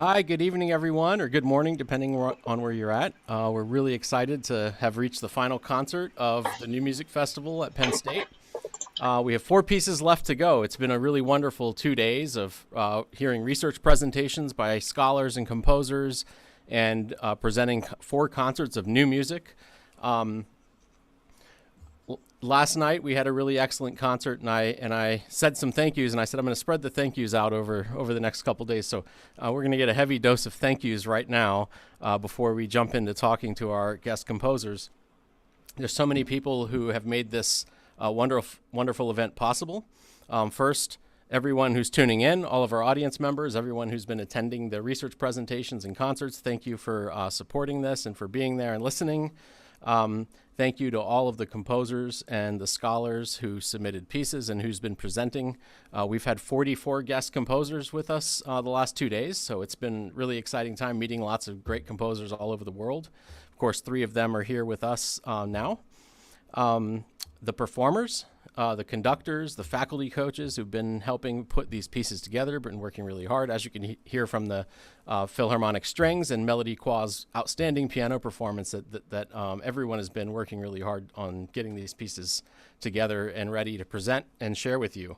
Hi, good evening, everyone, or good morning, depending on where you're at. We're really excited to have reached the final concert of the New Music Festival at Penn State. We have four pieces left to go. It's been a really wonderful 2 days of hearing research presentations by scholars and composers and presenting four concerts of new music. Um, Last night we had a really excellent concert, and I said some thank yous, and I said I'm going to spread the thank yous out over the next couple days. So we're going to get a heavy dose of thank yous right now before we jump into talking to our guest composers. There's so many people who have made this wonderful event possible. First, everyone who's tuning in, all of our audience members, everyone who's been attending the research presentations and concerts, thank you for supporting this and for being there and listening. Thank you to all of the composers and the scholars who submitted pieces and who's been presenting. We've had 44 guest composers with us the last 2 days, so it's been really exciting time meeting lots of great composers all over the world. Of course, 3 of them are here with us now. The performers, the conductors, the faculty coaches who've been helping put these pieces together, been working really hard, as you can hear from the Philharmonic Strings and Melody Qua's outstanding piano performance that everyone has been working really hard on getting these pieces together and ready to present and share with you.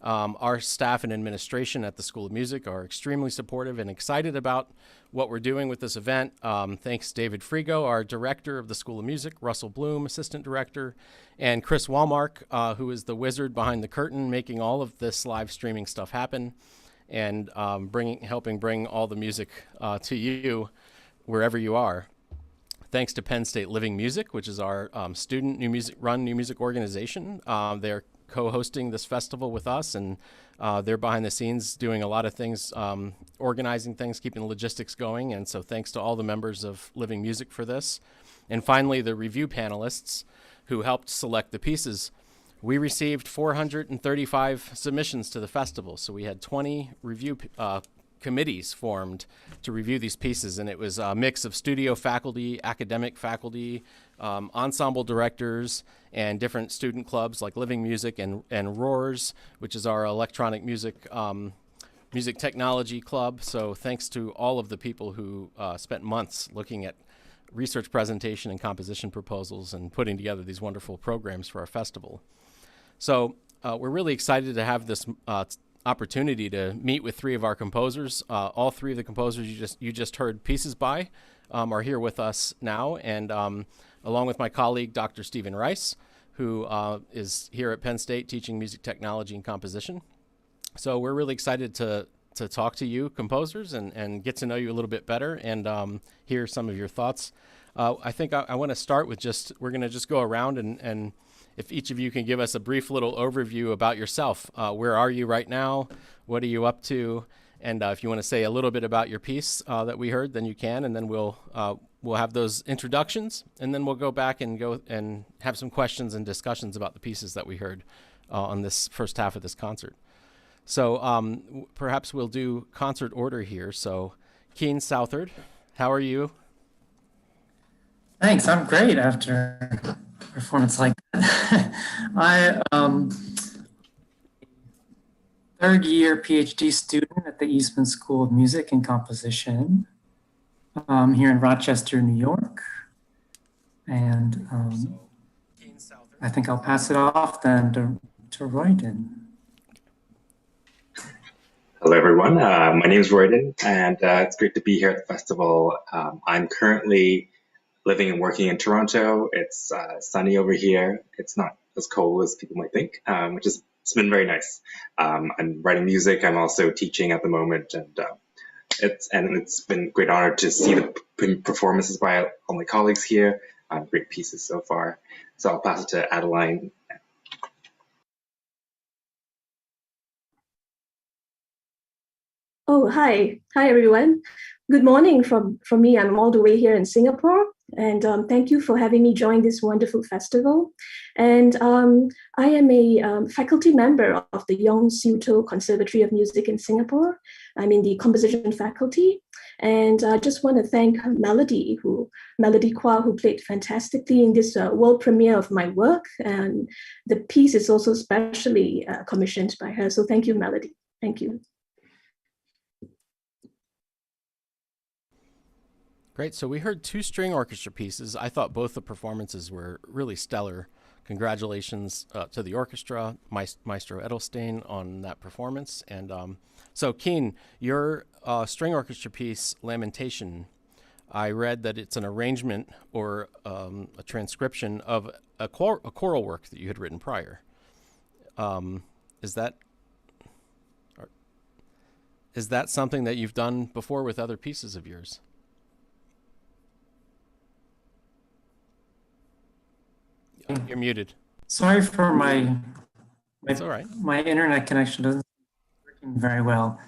Our staff and administration at the School of Music are extremely supportive and excited about what we're doing with this event. Thanks David Frigo, our director of the School of Music, Russell Bloom, assistant director, and Chris Walmark, who is the wizard behind the curtain, making all of this live streaming stuff happen and helping bring all the music to you wherever you are. Thanks to Penn State Living Music, which is our student new music organization. They're co-hosting this festival with us, and they're behind the scenes doing a lot of things, organizing things, keeping logistics going. And so thanks to all the members of Living Music for this. And finally, the review panelists who helped select the pieces. We received 435 submissions to the festival. So we had 20 review committees formed to review these pieces, and it was a mix of studio faculty, academic faculty, ensemble directors, and different student clubs like Living Music and Roars, which is our electronic music technology club. So thanks to all of the people who spent months looking at research presentation and composition proposals and putting together these wonderful programs for our festival. So we're really excited to have this opportunity to meet with 3 of our composers. All 3 of the composers you just heard pieces by are here with us now, and along with my colleague, Dr. Stephen Rice, who is here at Penn State teaching music technology and composition. So we're really excited to talk to you composers and get to know you a little bit better and hear some of your thoughts. I think I want to start with we're going to just go around and if each of you can give us a brief little overview about yourself. Where are you right now? What are you up to? And if you want to say a little bit about your piece that we heard, then you can, and then we'll have those introductions, and then we'll go back and go and have some questions and discussions about the pieces that we heard on this first half of this concert. So perhaps we'll do concert order here. So Keen Southard, how are you? Thanks, I'm great after a performance like that. I third-year PhD student at the Eastman School of Music and Composition here in Rochester, New York. And I think I'll pass it off then to Royden. Hello, everyone. My name is Royden, and it's great to be here at the festival. I'm currently living and working in Toronto. It's sunny over here. It's not as cold as people might think, it's been very nice. I'm writing music. I'm also teaching at the moment, and it's been a great honor to see the performances by all my colleagues here. Great pieces so far. So I'll pass it to Adeline. Oh, hi. Hi, everyone. Good morning from me. I'm all the way here in Singapore. And thank you for having me join this wonderful festival. And I am a faculty member of the Yong Siu To Conservatory of Music in Singapore. I'm in the composition faculty. And I just want to thank Melody Qua, who played fantastically in this world premiere of my work. And the piece is also specially commissioned by her. So thank you, Melody. Thank you. Great. So we heard two string orchestra pieces. I thought both the performances were really stellar. Congratulations to the orchestra, Maestro Edelstein, on that performance. And so, Keen, your string orchestra piece, Lamentation, I read that it's an arrangement or a transcription of a choral work that you had written prior. Is that something that you've done before with other pieces of yours? You're muted. Sorry for It's all right. my internet connection doesn't working very well,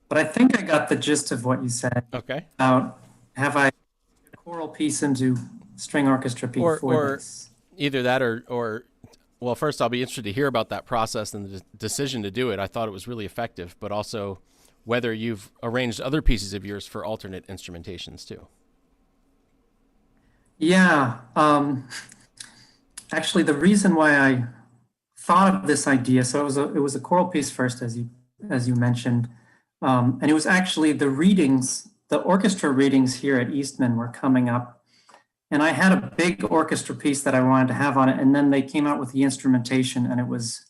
but I think I got the gist of what you said Okay. about have I a choral piece into string orchestra before Or this. either that or well, first I'll be interested to hear about that process and the decision to do it. I thought it was really effective, but also whether you've arranged other pieces of yours for alternate instrumentations too. Yeah, actually, the reason why I thought of this idea, so it was a choral piece first, as you mentioned, and it was actually the readings, the orchestra readings here at Eastman were coming up, and I had a big orchestra piece that I wanted to have on it, and then they came out with the instrumentation, and it was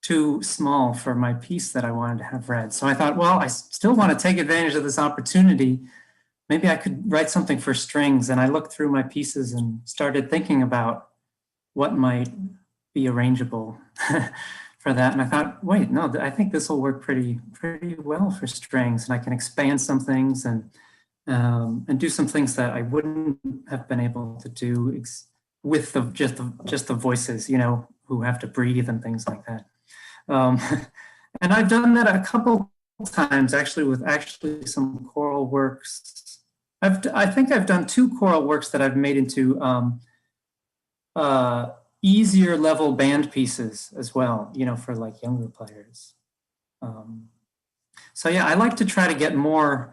too small for my piece that I wanted to have read. So I thought, well, I still want to take advantage of this opportunity. Maybe I could write something for strings, and I looked through my pieces and started thinking about what might be arrangeable for that. And I thought, wait, no, I think this will work pretty well for strings, and I can expand some things and do some things that I wouldn't have been able to do with just the voices, who have to breathe and things like that. And I've done that a couple times actually with some choral works. I think I've done two choral works that I've made into easier level band pieces as well, for like younger players. So yeah, I like to try to get more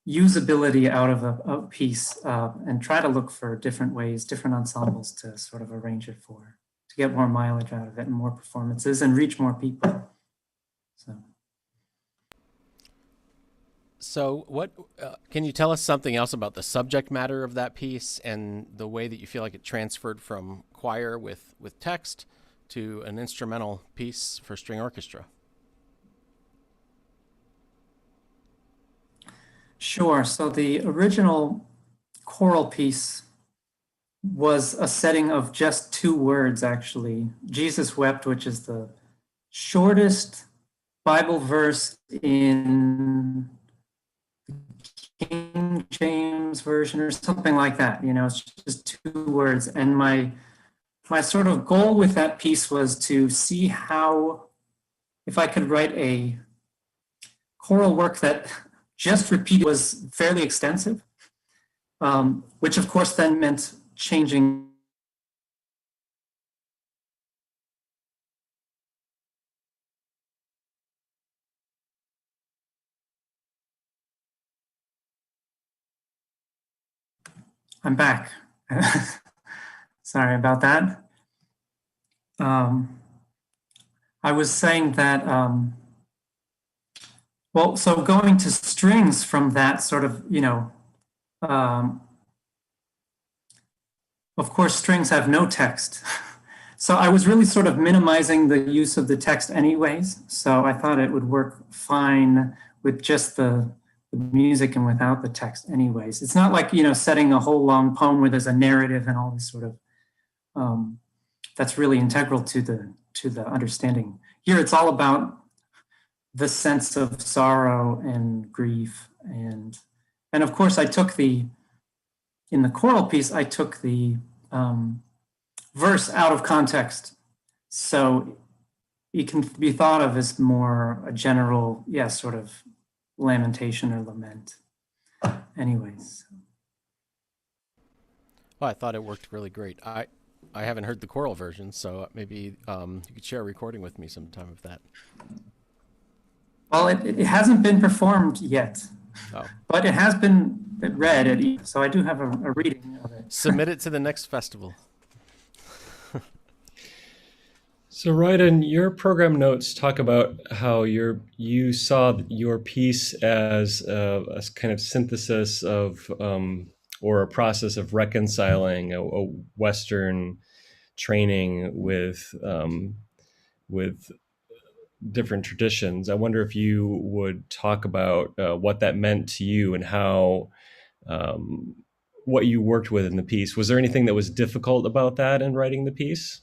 usability out of a piece and try to look for different ways, different ensembles to sort of arrange it for, to get more mileage out of it and more performances and reach more people. So what can you tell us something else about the subject matter of that piece and the way that you feel like it transferred from choir with text to an instrumental piece for string orchestra? Sure. So the original choral piece was a setting of just two words, actually. Jesus Wept, which is the shortest Bible verse in King James Version or something like that. It's just two words. And my sort of goal with that piece was to see if I could write a choral work that just repeated was fairly extensive, which of course then meant changing I'm back. Sorry about that. I was saying that, so going to strings from that sort of, of course, strings have no text. So I was really sort of minimizing the use of the text anyways. So I thought it would work fine with just the music and without the text anyways. It's not like, setting a whole long poem where there's a narrative and all this sort of, that's really integral to the understanding. Here it's all about the sense of sorrow and grief. And of course I took in the choral piece, I took the verse out of context. So it can be thought of as more a general, sort of lamentation or lament. Anyways. Well, I thought it worked really great. I haven't heard the choral version, so maybe you could share a recording with me sometime of that. Well, it hasn't been performed yet, but it has been read, so I do have a reading of it. Submit it to the next festival. So, Ryden, your program notes talk about how you saw your piece as a kind of synthesis of or a process of reconciling a Western training with different traditions. I wonder if you would talk about what that meant to you and how what you worked with in the piece. Was there anything that was difficult about that in writing the piece?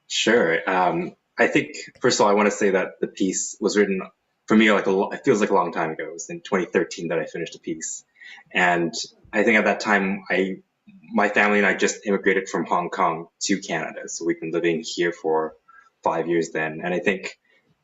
Sure. I think, first of all, I want to say that the piece was written for me, it feels like a long time ago. It was in 2013 that I finished the piece. And I think at that time, my family and I just immigrated from Hong Kong to Canada. So we've been living here for 5 years then. And I think,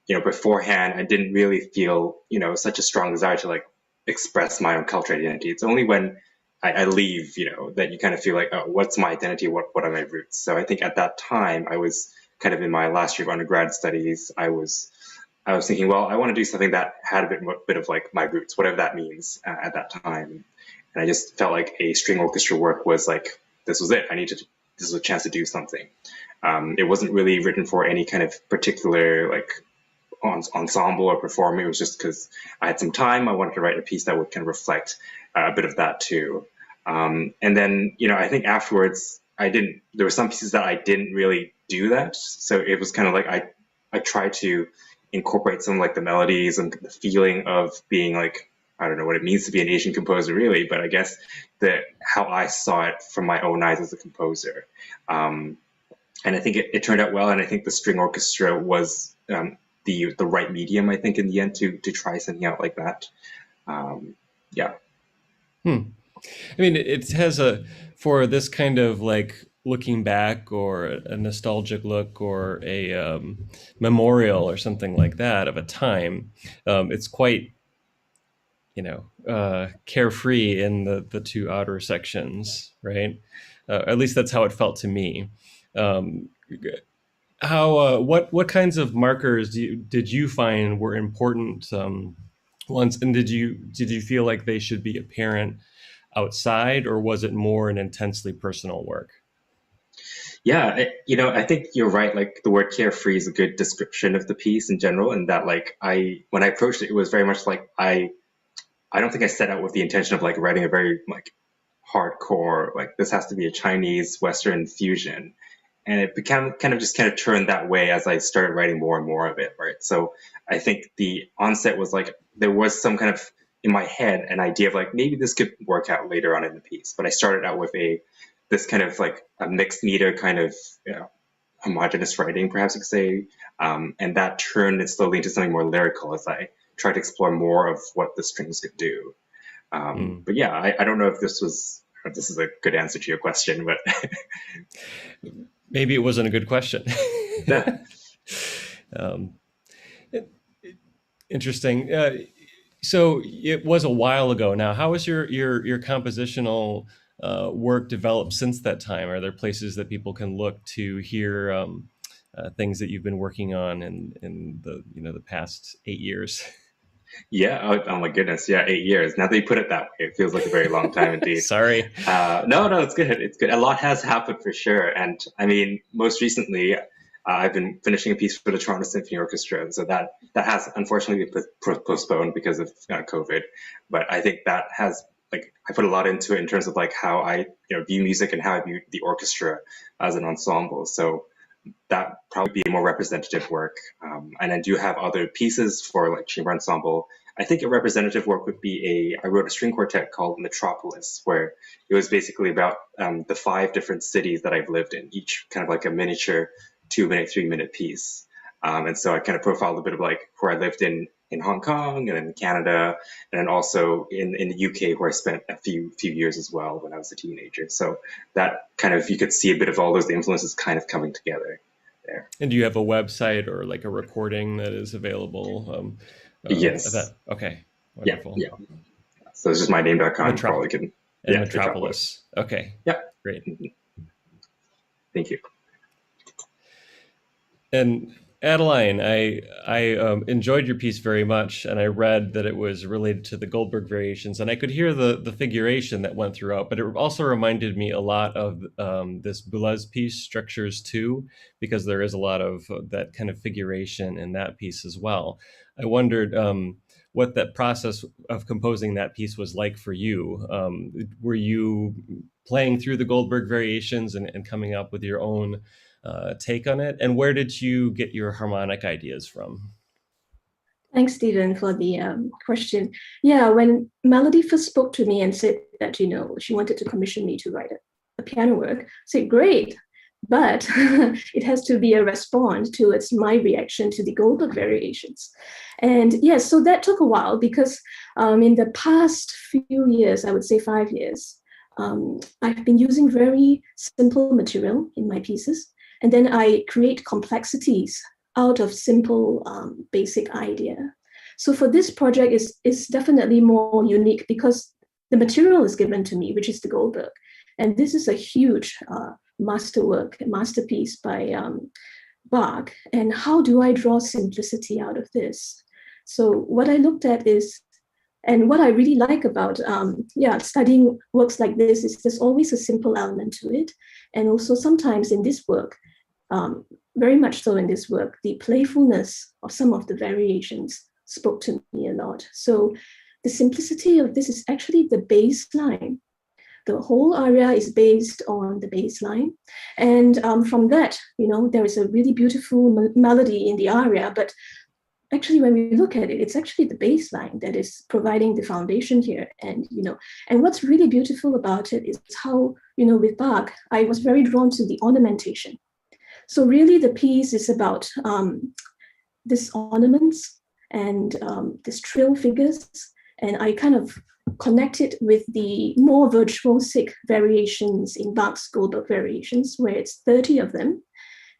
beforehand, I didn't really feel, such a strong desire to like express my own cultural identity. It's only when I leave, that you kind of feel like, oh, what's my identity? What are my roots? So I think at that time, I was kind of in my last year of undergrad studies. I was thinking, well, I want to do something that had a bit of like my roots, whatever that means at that time. And I just felt like a string orchestra work was like, this was it. This was a chance to do something. It wasn't really written for any kind of particular like ensemble or performing. It was just because I had some time. I wanted to write a piece that would kind of reflect a bit of that too. And then, I think afterwards, there were some pieces that I didn't really do that. So it was kind of like I tried to incorporate some like the melodies and the feeling of being like, I don't know what it means to be an Asian composer really, but I guess how I saw it from my own eyes as a composer. And I think it turned out well. And I think the string orchestra was the right medium, I think, in the end to try something out like that. Yeah. I mean, it has for this kind of like looking back or a nostalgic look or a memorial or something like that of a time. It's quite, carefree in the two outer sections, right? At least that's how it felt to me. What kinds of markers did you find were important ones, and did you feel like they should be apparent outside, or was it more an intensely personal work? Yeah, I think you're right. Like the word carefree is a good description of the piece in general, and that like when I approached it, it was very much like I don't think I set out with the intention of like writing a very like hardcore, like this has to be a Chinese Western fusion. And it became kind of turned that way as I started writing more and more of it, right? So I think the onset was like, there was some kind of, in my head, an idea of like, maybe this could work out later on in the piece. But I started out with this kind of like a mixed meter kind of, homogeneous writing, perhaps you could say. And that turned it slowly into something more lyrical as I tried to explore more of what the strings could do. But yeah, I don't know if this is a good answer to your question, but maybe it wasn't a good question. Interesting. So it was a while ago now. How has your compositional work developed since that time? Are there places that people can look to hear things that you've been working on in the past 8 years? Yeah. Oh my goodness. Yeah. 8 years. Now that you put it that way, it feels like a very long time indeed. Sorry. No, it's good. It's good. A lot has happened for sure. And I mean, most recently, I've been finishing a piece for the Toronto Symphony Orchestra. And so that has unfortunately been postponed because of COVID. But I think that has, like, I put a lot into it in terms of like how I view music and how I view the orchestra as an ensemble. So that probably be a more representative work. And I do have other pieces for like chamber ensemble. I think a representative work would be I wrote a string quartet called Metropolis, where it was basically about the 5 different cities that I've lived in, each kind of like a miniature 2-minute, 3-minute piece. And so I kind of profiled a bit of like where I lived in Hong Kong and in Canada, and then also in the UK, where I spent a few years as well when I was a teenager. So that kind of, you could see a bit of all those influences kind of coming together there. And do you have a website or like a recording that is available? Yes. Okay. Wonderful. Yeah. So it's just myname.com. Probably can. And Metropolis. Okay. Yeah. Great. Thank you. And Adeline, I enjoyed your piece very much, and I read that it was related to the Goldberg variations, and I could hear the figuration that went throughout, but it also reminded me a lot of this Boulez piece, Structures 2, because there is a lot of that kind of figuration in that piece as well. I wondered what that process of composing that piece was like for you. Were you playing through the Goldberg variations and coming up with your own take on it? And where did you get your harmonic ideas from? Thanks, Stephen, for the question. Yeah, when Melody first spoke to me and said that, she wanted to commission me to write a piano work, I said, great, but it has to be a response towards my reaction to the Goldberg variations. And yes, so that took a while because in the past few years, I would say 5 years, I've been using very simple material in my pieces, and then I create complexities out of simple, basic idea. So for this project, is definitely more unique because the material is given to me, which is the Goldberg. And this is a huge masterwork, a masterpiece by Bach. And how do I draw simplicity out of this? So what I looked at is, and what I really like about studying works like this is there's always a simple element to it. And also sometimes in this work, very much so in this work, the playfulness of some of the variations spoke to me a lot. So the simplicity of this is actually the baseline. The whole aria is based on the baseline. And from that, there is a really beautiful melody in the aria, but actually when we look at it, it's actually the baseline that is providing the foundation here. And, and what's really beautiful about it is how, with Bach, I was very drawn to the ornamentation. So really the piece is about these ornaments and these trill figures. And I kind of connect it with the more virtuosic variations in Bach's Goldberg variations, where it's 30 of them.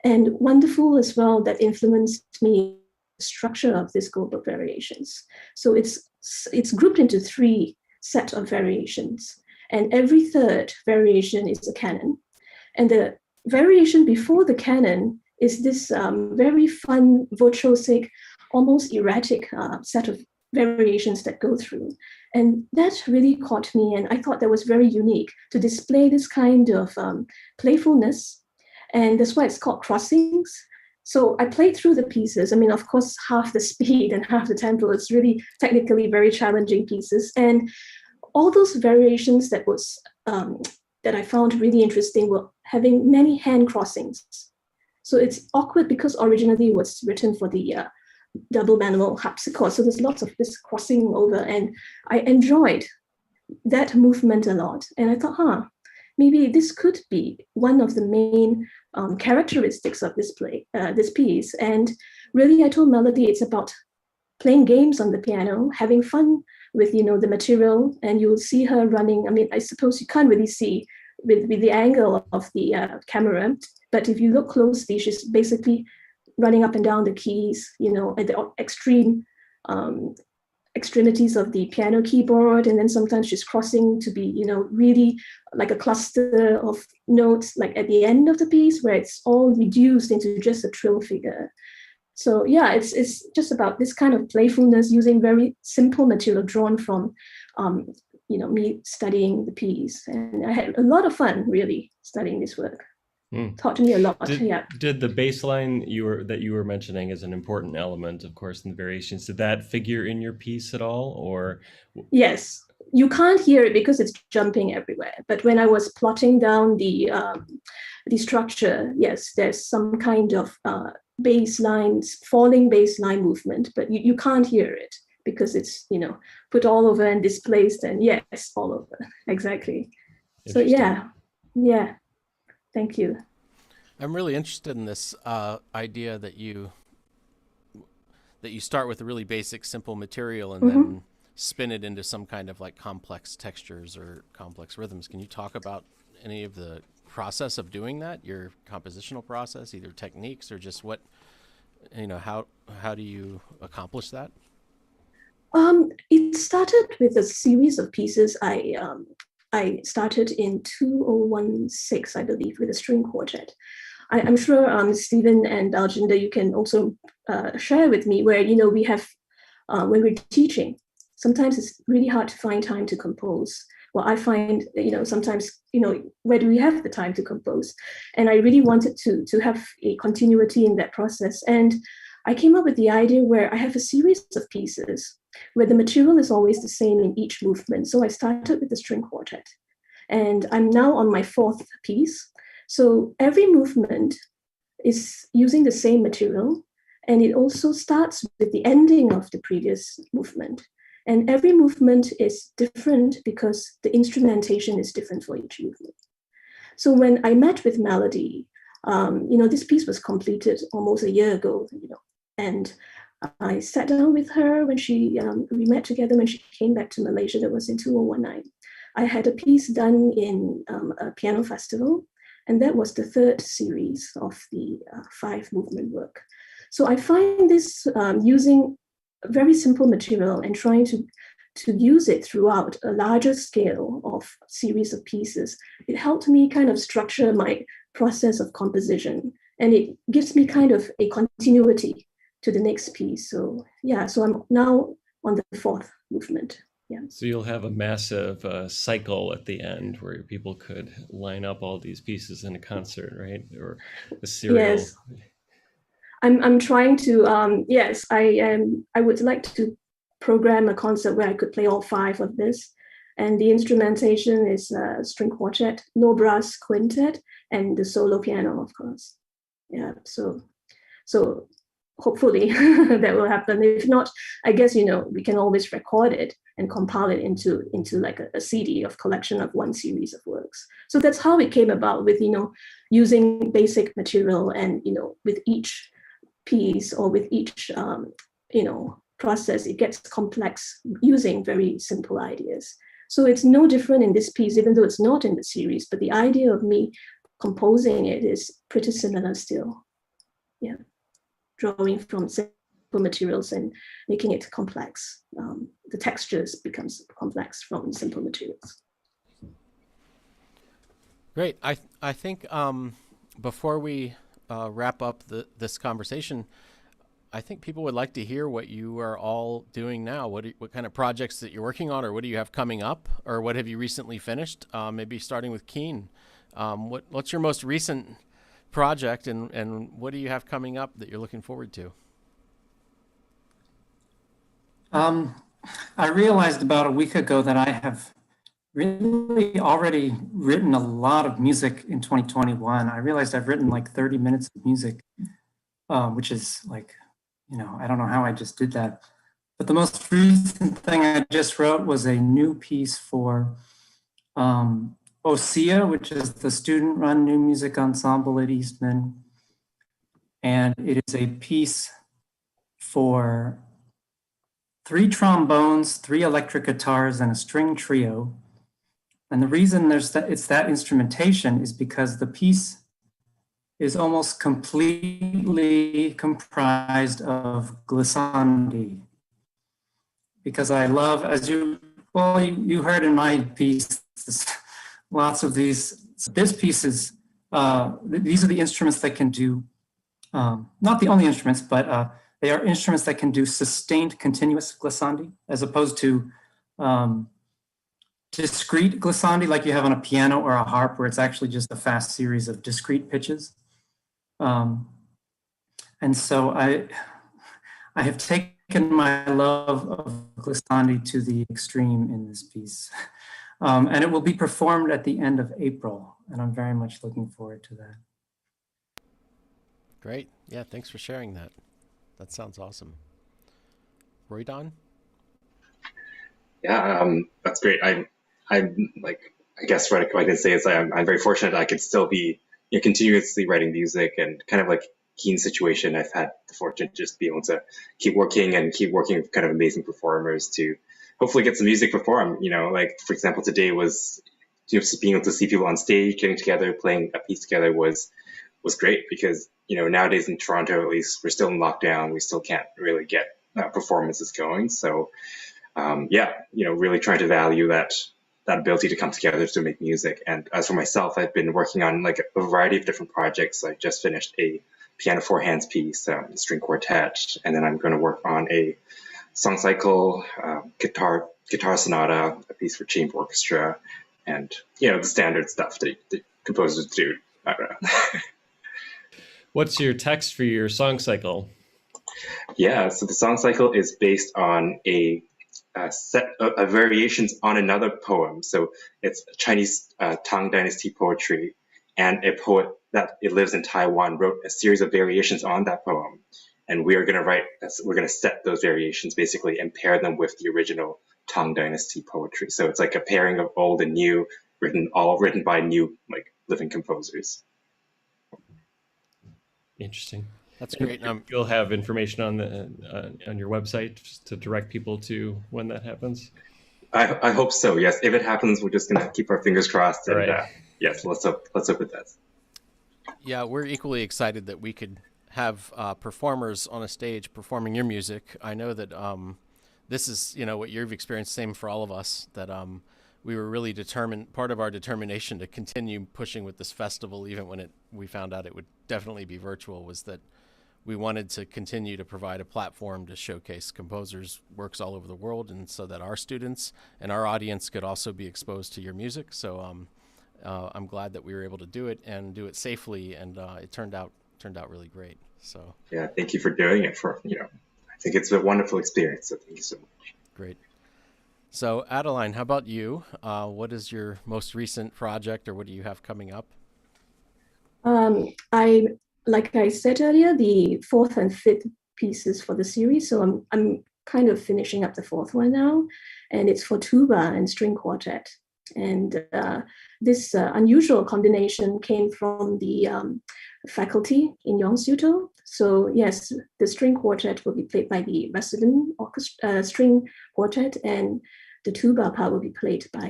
And wonderful as well that influenced me, the structure of these Goldberg variations. So it's grouped into 3 sets of variations. And every third variation is a canon. And the variation before the canon is this very fun, virtuosic, almost erratic set of variations that go through. And that really caught me, and I thought that was very unique to display this kind of playfulness. And that's why it's called crossings. So I played through the pieces. I mean, of course, half the speed and half the tempo. It's really technically very challenging pieces. And all those variations that I found really interesting were having many hand crossings. So it's awkward because originally it was written for the double manual harpsichord. So there's lots of this crossing over, and I enjoyed that movement a lot. And I thought, maybe this could be one of the main characteristics of this piece. And really, I told Melody it's about playing games on the piano, having fun with the material, and you'll see her running. I mean, I suppose you can't really see with the angle of the camera, but if you look closely, she's basically running up and down the keys, at the extreme extremities of the piano keyboard, and then sometimes she's crossing to be, really like a cluster of notes, like at the end of the piece, where it's all reduced into just a trill figure. So yeah, it's just about this kind of playfulness using very simple material drawn from, me studying the piece, and I had a lot of fun really studying this work. Taught me a lot. Did the baseline that you were mentioning as an important element, of course, in the variations, did that figure in your piece at all, or? Yes, you can't hear it because it's jumping everywhere. But when I was plotting down the structure, yes, there's some kind of falling baseline movement, but you can't hear it because it's put all over and displaced, and yes, all over exactly. So yeah. Thank you. I'm really interested in this idea that you start with a really basic, simple material and then spin it into some kind of like complex textures or complex rhythms. Can you talk about any of the process of doing that, your compositional process, either techniques or just what, how do you accomplish that? It started with a series of pieces I started in 2016, I believe, with a string quartet. I'm sure Stephen and Alginda, you can also share with me where, we have, when we're teaching, sometimes it's really hard to find time to compose. Well, I find, sometimes, where do we have the time to compose? And I really wanted to have a continuity in that process. And I came up with the idea where I have a series of pieces where the material is always the same in each movement. So I started with the string quartet, and I'm now on my fourth piece. So every movement is using the same material, and it also starts with the ending of the previous movement. And every movement is different because the instrumentation is different for each movement. So when I met with Melody, this piece was completed almost a year ago, and I sat down with her when we met together when she came back to Malaysia. That was in 2019. I had a piece done in a piano festival, and that was the third series of the 5 movement work. So I find this using very simple material and trying to use it throughout a larger scale of series of pieces. It helped me kind of structure my process of composition, and it gives me kind of a continuity to the next piece. So so I'm now on the 4th movement. Yeah. So you'll have a massive cycle at the end where people could line up all these pieces in a concert, right? Or a serial. Yes. I'm trying to, I would like to program a concert where I could play all 5 of this. And the instrumentation is string quartet, no brass quintet, and the solo piano, of course. Yeah, so hopefully that will happen. If not, I guess, we can always record it and compile it into like a CD of collection of one series of works. So that's how it came about with, using basic material and, with each piece or with each, process, it gets complex using very simple ideas. So it's no different in this piece, even though it's not in the series, but the idea of me composing it is pretty similar still. Yeah, drawing from simple materials and making it complex. The textures becomes complex from simple materials. Great. I think before we wrap up this conversation, I think people would like to hear what you are all doing now. What kind of projects that you're working on, or what do you have coming up, or what have you recently finished? Maybe starting with Keen. What's your most recent project, and what do you have coming up that you're looking forward to? I realized about a week ago that I have really already written a lot of music in 2021. I realized I've written like 30 minutes of music, which is like, I don't know how I just did that. But the most recent thing I just wrote was a new piece for OSEA, which is the student-run new music ensemble at Eastman. And it is a piece for 3 trombones, 3 electric guitars, and a string trio. And the reason it's that instrumentation is because the piece is almost completely comprised of glissandi. Because I love, you heard in my piece, lots of these. This piece is, these are the instruments that can do, not the only instruments, but they are instruments that can do sustained continuous glissandi, as opposed to discrete glissandi like you have on a piano or a harp, where it's actually just a fast series of discrete pitches. And so I have taken my love of glissandi to the extreme in this piece. And it will be performed at the end of April, and I'm very much looking forward to that. Great. Yeah, thanks for sharing that. That sounds awesome. Roy Don? Yeah, that's great. I'm like, I guess what I can say is I'm very fortunate I could still be continuously writing music, and kind of like Keen's situation, I've had the fortune to just be able to keep working with kind of amazing performers to hopefully get some music performed. Like for example, today was just being able to see people on stage, getting together, playing a piece together was great, because nowadays in Toronto, at least, we're still in lockdown. We still can't really get performances going. So really trying to value that ability to come together to make music. And as for myself, I've been working on like a variety of different projects. I just finished a piano 4 hands piece, string quartet, and then I'm going to work on a song cycle, guitar sonata, a piece for chamber orchestra, and the standard stuff that composers do. I don't know. What's your text for your song cycle? Yeah, so the song cycle is based on a set of variations on another poem. So it's Chinese Tang Dynasty poetry, and a poet that it lives in Taiwan wrote a series of variations on that poem. And we're going to set those variations basically and pair them with the original Tang Dynasty poetry. So it's like a pairing of old and new, written by new like living composers. Interesting. That's great. You'll have information on your website just to direct people to when that happens. I hope so. Yes, if it happens, we're just gonna keep our fingers crossed. And Right. yes, let's hope it does. Yeah, we're equally excited that we could have performers on a stage performing your music. I know that this is, what you've experienced, same for all of us, that we were really determined, part of our determination to continue pushing with this festival, even when we found out it would definitely be virtual, was that we wanted to continue to provide a platform to showcase composers' works all over the world, and so that our students and our audience could also be exposed to your music. So I'm glad that we were able to do it and do it safely, and it turned out really great. So Yeah, thank you for doing it. I think it's a wonderful experience. So thank you so much. great. So Adeline, how about you? What is your most recent project, or what do you have coming up? Like I said earlier, the fourth and fifth pieces for the series. So I'm kind of finishing up the fourth one now, and it's for tuba and string quartet. And this unusual combination came from the faculty in Yonshuto. So yes, the string quartet will be played by the resident string quartet, and the tuba part will be played by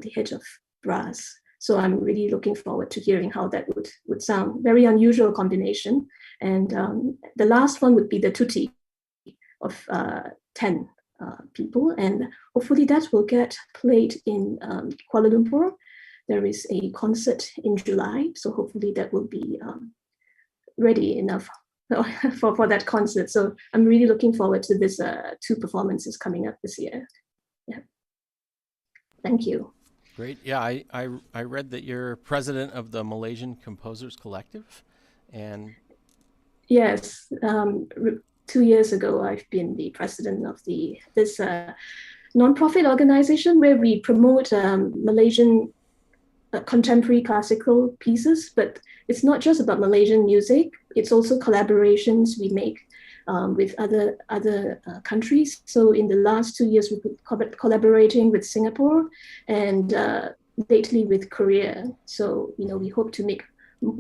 the head of brass. So I'm really looking forward to hearing how that would sound. Very unusual combination. And the last one would be the tutti of 10 people. And hopefully that will get played in Kuala Lumpur. There is a concert in July. So hopefully that will be ready enough for that concert. So I'm really looking forward to this 2 performances coming up this year. Yeah. Thank you. Great. Yeah, I read that you're president of the Malaysian Composers Collective, and yes, 2 years ago I've been the president of this nonprofit organization where we promote Malaysian contemporary classical pieces. But it's not just about Malaysian music; it's also collaborations we make with other countries. So in the last 2 years, we've been collaborating with Singapore and lately with Korea. So, we hope to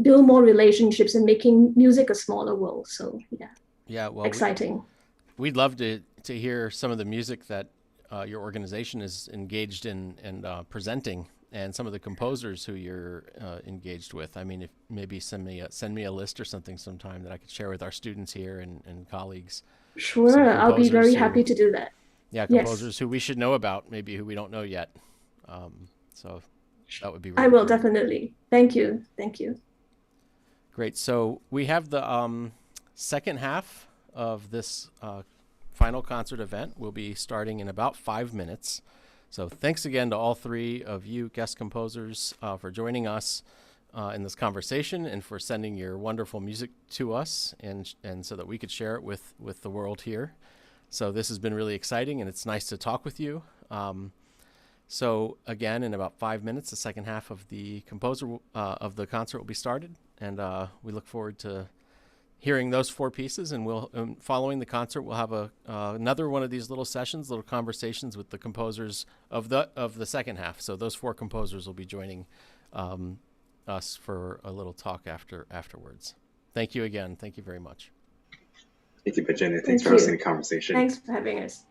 build more relationships and making music a smaller world. So yeah, well, exciting. We'd love to hear some of the music that your organization is engaged in and presenting, and some of the composers who you're engaged with. I mean, if maybe send me a list or something sometime that I could share with our students here and colleagues. Sure, I'll be very happy to do that. Yeah, composers who we should know about, maybe who we don't know yet. So that would be really I will great. definitely. Thank you. Great. So we have the second half of this final concert event. We'll be starting in about 5 minutes. So thanks again to all 3 of you guest composers for joining us in this conversation and for sending your wonderful music to us and so that we could share it with the world here. So this has been really exciting, and it's nice to talk with you. So again, in about 5 minutes, the second half of the concert will be started, and we look forward to hearing those 4 pieces. And following the concert, we'll have another one of these little sessions, little conversations with the composers of the second half. So those 4 composers will be joining us for a little talk afterwards. Thank you again. Thank you very much. Thank you, Virginia. Thanks for hosting the conversation. Thanks for having us.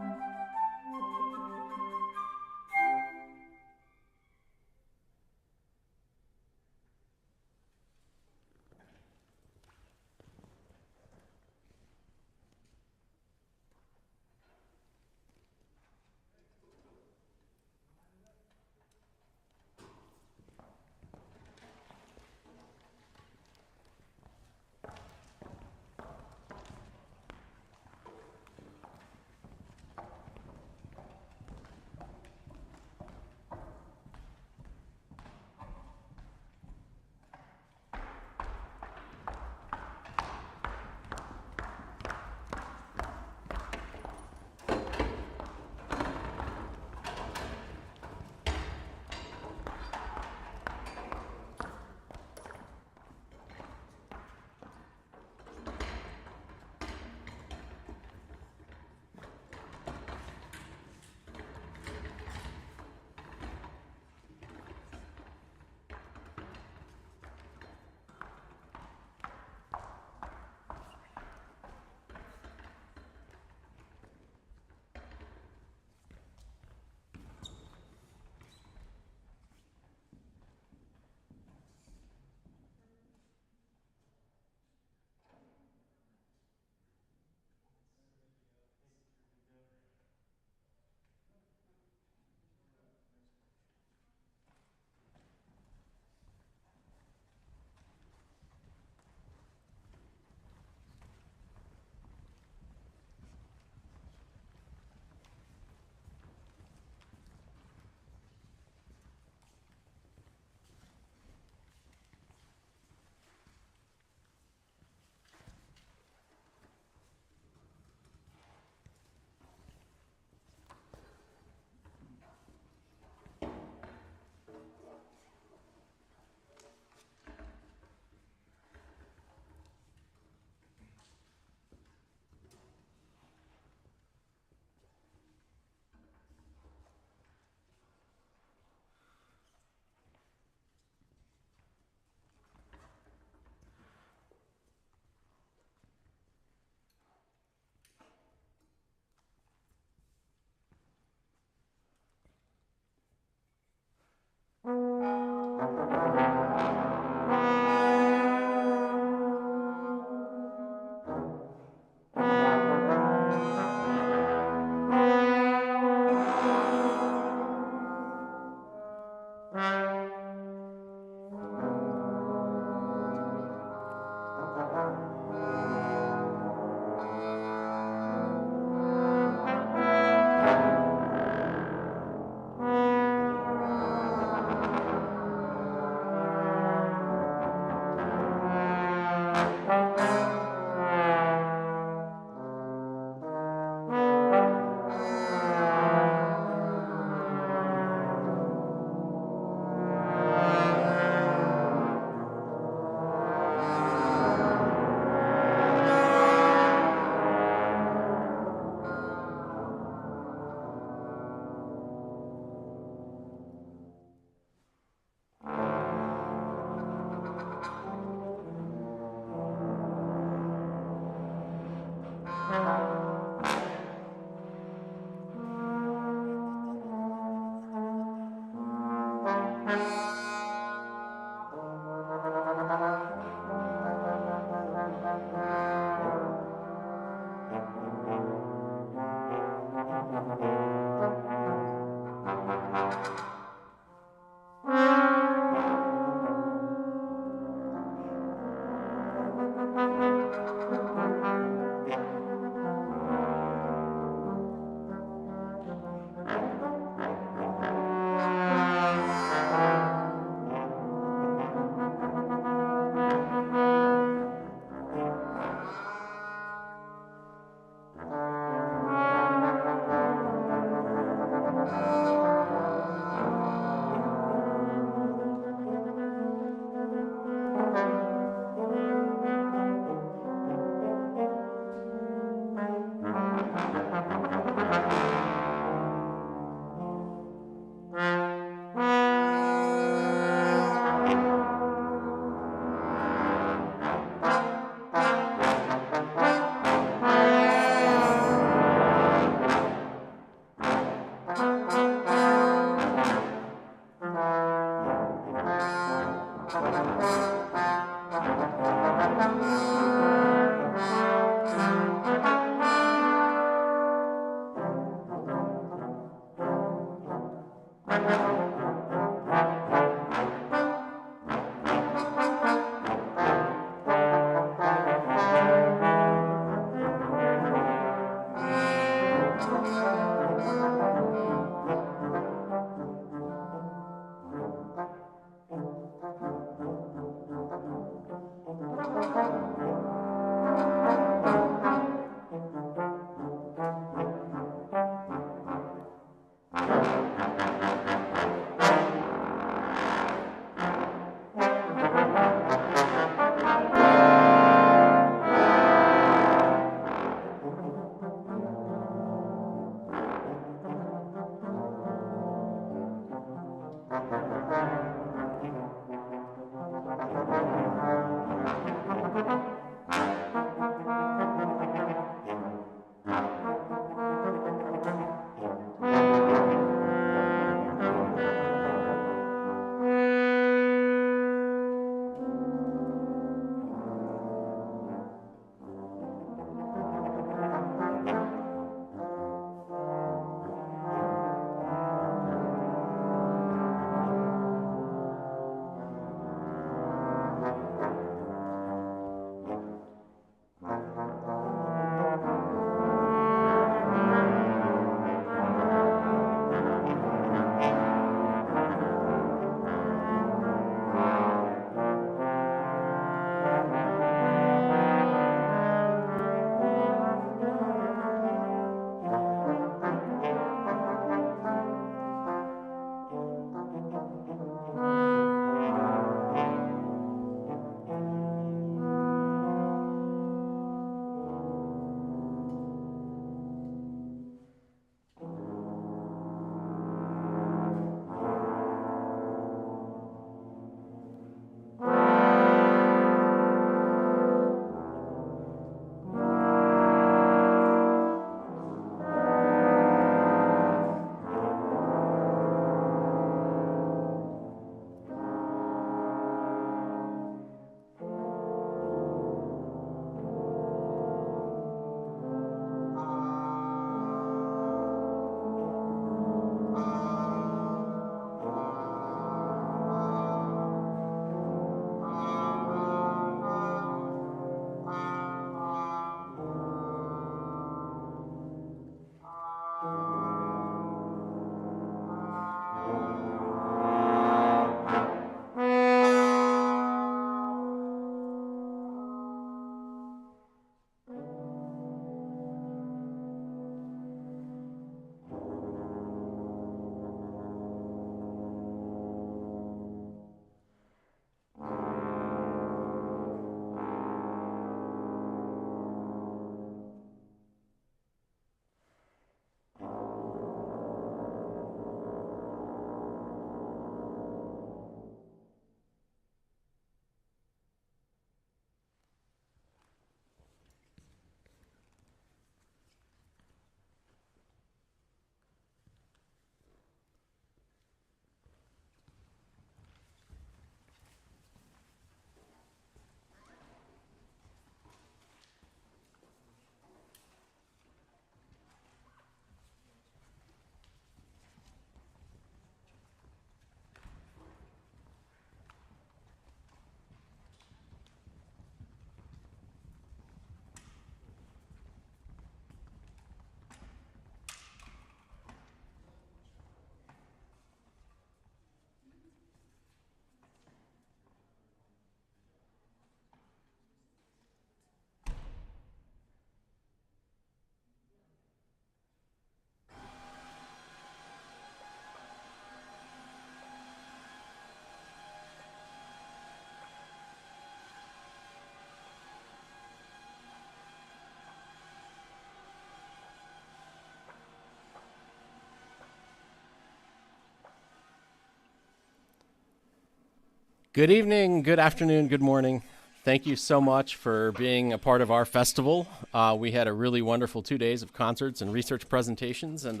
Good evening, good afternoon, good morning. Thank you so much for being a part of our festival. We had a really wonderful 2 days of concerts and research presentations, and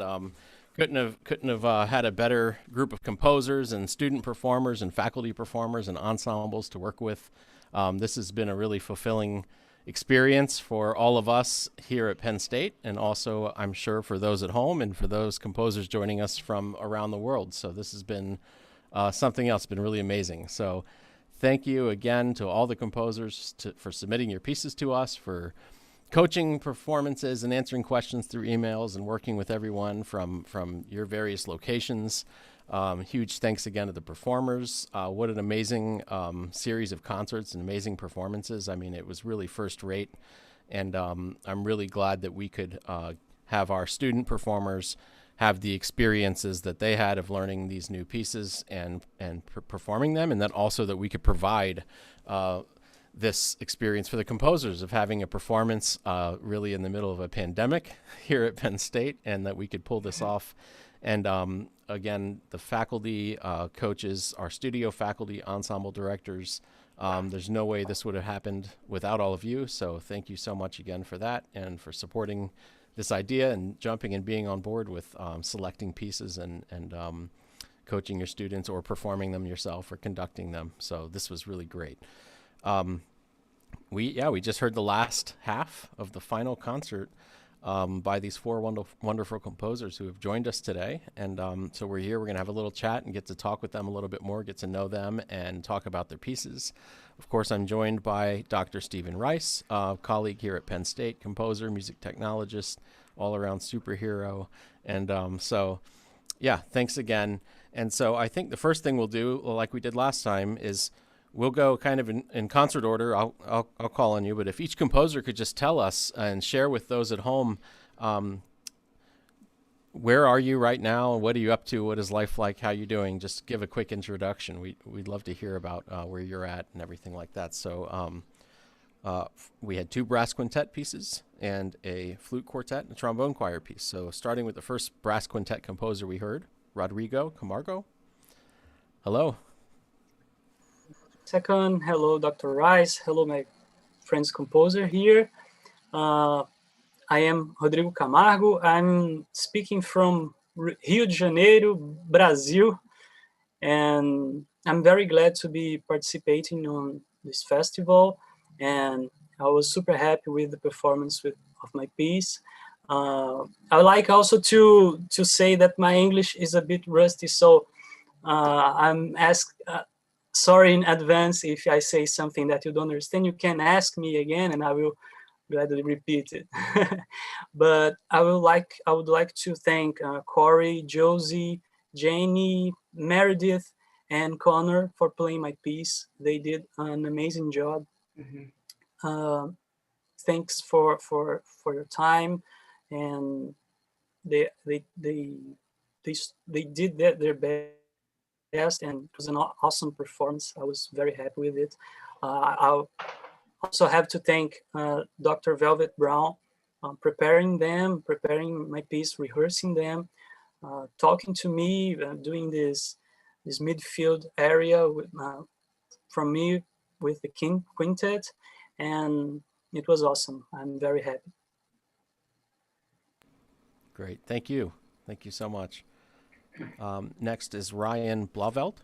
couldn't have had a better group of composers and student performers and faculty performers and ensembles to work with. This has been a really fulfilling experience for all of us here at Penn State, and also I'm sure for those at home and for those composers joining us from around the world. So this has been something else, been really amazing. So thank you again to all the composers for submitting your pieces to us, for coaching performances and answering questions through emails and working with everyone from your various locations. Huge thanks again to the performers. What an amazing series of concerts and amazing performances. I mean, it was really first rate. And I'm really glad that we could have our student performers have the experiences that they had of learning these new pieces and performing them. And then also that we could provide this experience for the composers of having a performance really in the middle of a pandemic here at Penn State, and that we could pull this off. And again, the faculty, coaches, our studio faculty, ensemble directors, there's no way this would have happened without all of you. So thank you so much again for that and for supporting this idea and jumping and being on board with selecting pieces and coaching your students or performing them yourself or conducting them. So this was really great. We just heard the last half of the final concert by these four wonderful composers who have joined us today. And so we're here, we're going to have a little chat and get to talk with them a little bit more, get to know them and talk about their pieces. Of course, I'm joined by Dr. Stephen Rice, colleague here at Penn State, composer, music technologist, all-around superhero. And so, yeah, thanks again. And so I think the first thing we'll do, like we did last time, is we'll go kind of in concert order. I'll call on you, but if each composer could just tell us and share with those at home, where are you right now? What are you up to? What is life like? How you doing? Just give a quick introduction. We'd love to hear about where you're at and everything like that. So we had 2 brass quintet pieces and a flute quartet and a trombone choir piece. So starting with the first brass quintet composer we heard, Rodrigo Camargo. Hello. Second, hello, Dr. Rice. Hello, my friends composer here. I am Rodrigo Camargo. I'm speaking from Rio de Janeiro, Brazil, and I'm very glad to be participating on this festival. And I was super happy with the performance of my piece. I would like also to say that my English is a bit rusty, so I'm sorry in advance if I say something that you don't understand. You can ask me again, and I will gladly repeat it. But I would like to thank Corey, Josie, Janie, Meredith, and Connor for playing my piece. They did an amazing job. Thanks for your time, and they did their best, and it was an awesome performance. I was very happy with it. I'll also have to thank Dr. Velvet Brown, preparing my piece, rehearsing them, talking to me, doing this midfield area from me with the King Quintet, and it was awesome. I'm very happy. Great. Thank you. Thank you so much. Next is Ryan Blauvelt.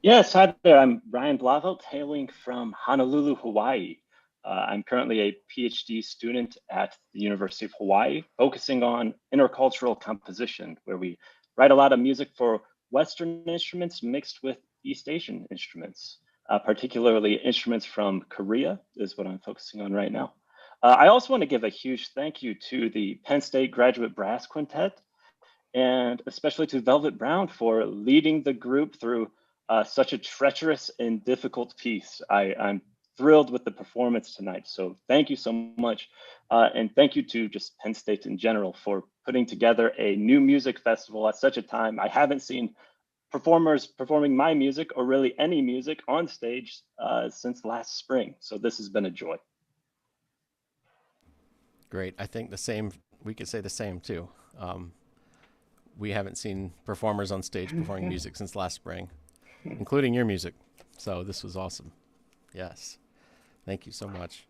Yes, hi there. I'm Ryan Blauvelt, hailing from Honolulu, Hawaii. I'm currently a PhD student at the University of Hawaii, focusing on intercultural composition, where we write a lot of music for Western instruments mixed with East Asian instruments, particularly instruments from Korea is what I'm focusing on right now. I also want to give a huge thank you to the Penn State Graduate Brass Quintet, and especially to Velvet Brown for leading the group through such a treacherous and difficult piece. I'm thrilled with the performance tonight, so thank you so much. And thank you to just Penn State in general for putting together a new music festival at such a time. I haven't seen performers performing my music or really any music on stage since last spring, so this has been a joy. Great. I think the same, we could say the same too. We haven't seen performers on stage performing music since last spring, including your music. So this was awesome. Yes. Thank you so much.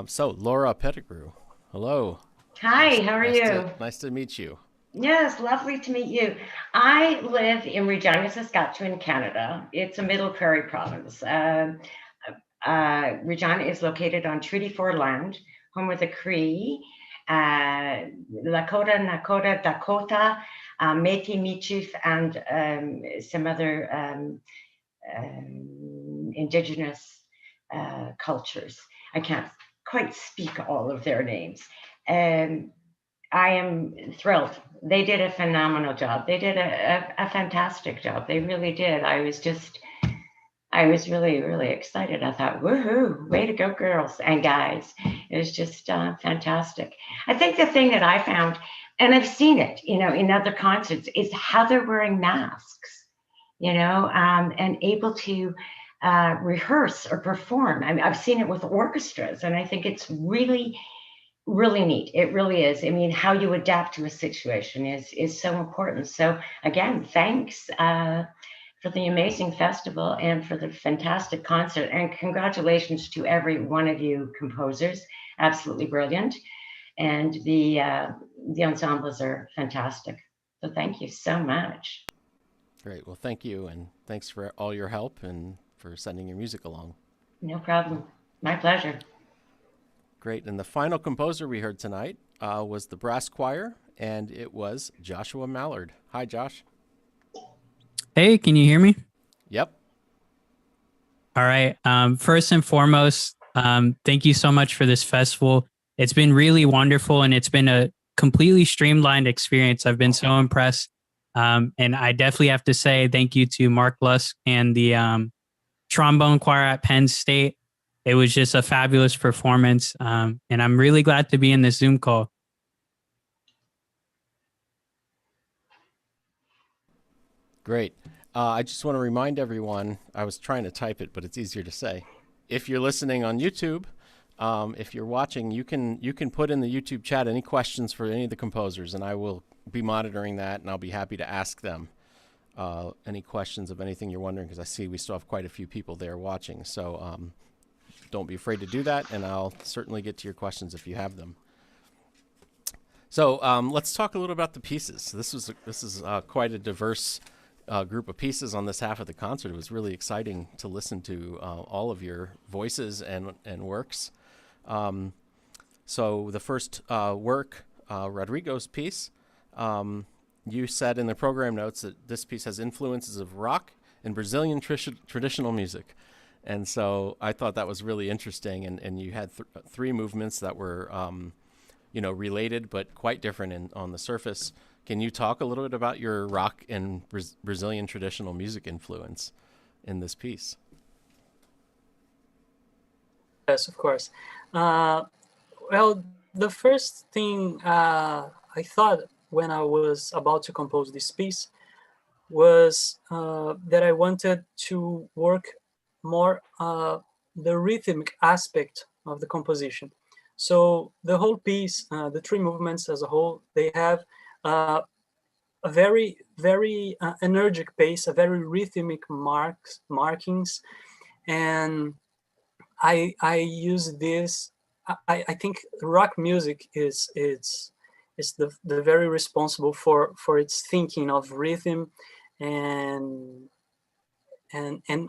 So Laura Pettigrew, hello. Hi, how are you? Nice to meet you. Yes, lovely to meet you. I live in Regina, Saskatchewan, Canada. It's a middle prairie province. Regina is located on Treaty 4 land, home of the Cree, Lakota, Nakota, Dakota, Métis, Michif, and some other indigenous cultures. I can't quite speak all of their names. I am thrilled. They did a phenomenal job. They did a fantastic job. They really did. I was really, really excited. I thought, woohoo, way to go, girls and guys. It was just fantastic. I think the thing that I found, and I've seen it, in other concerts, is how they're wearing masks, and able to rehearse or perform. I mean, I've seen it with orchestras, and I think it's really, really neat. It really is. I mean, how you adapt to a situation is so important. So again, thanks for the amazing festival and for the fantastic concert, and congratulations to every one of you composers. Absolutely brilliant. And the ensembles are fantastic. So thank you so much. Great. Well, thank you. And thanks for all your help and for sending your music along. No problem. My pleasure. Great. And the final composer we heard tonight was the brass choir, and it was Joshua Mallard. Hi, Josh. Hey, can you hear me? Yep. All right. First and foremost, thank you so much for this festival. It's been really wonderful, and it's been a completely streamlined experience. I've been so impressed. And I definitely have to say thank you to Mark Lusk and the trombone choir at Penn State. It was just a fabulous performance. And I'm really glad to be in this Zoom call. Great. I just want to remind everyone, I was trying to type it, but it's easier to say. If you're listening on YouTube, if you're watching, you can put in the YouTube chat any questions for any of the composers, and I will be monitoring that, and I'll be happy to ask them any questions of anything you're wondering, because I see we still have quite a few people there watching. So don't be afraid to do that, and I'll certainly get to your questions if you have them. So let's talk a little about the pieces. This is quite a diverse group of pieces on this half of the concert. It was really exciting to listen to all of your voices and works. So the first work, Rodrigo's piece, you said in the program notes that this piece has influences of rock and Brazilian traditional music. And so I thought that was really interesting. And you had three movements that were, related but quite different on the surface. Can you talk a little bit about your rock and Brazilian traditional music influence in this piece? Yes, of course. Well, the first thing I thought when I was about to compose this piece was that I wanted to work more the rhythmic aspect of the composition. So the whole piece, the three movements as a whole, they have a very, very energic pace, a very rhythmic markings, and I use this. I think rock music is the very responsible for its thinking of rhythm and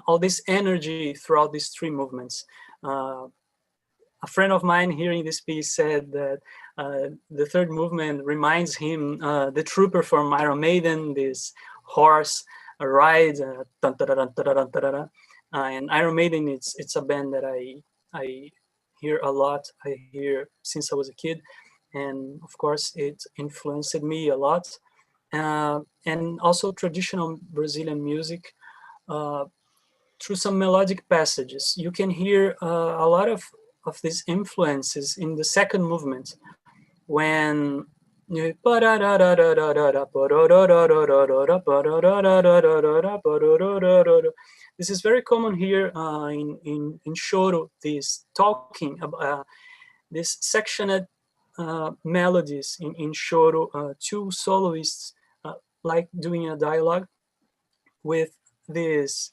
all this energy throughout these three movements. A friend of mine hearing this piece said that the third movement reminds him the trooper from Iron Maiden, this horse ride, and Iron Maiden. It's a band that I hear a lot. I hear since I was a kid, and of course it influenced me a lot. And also traditional Brazilian music through some melodic passages. You can hear a lot of these influences in the second movement when this is very common here in choro, this talking about this sectioned melodies in choro, two soloists like doing a dialogue with this,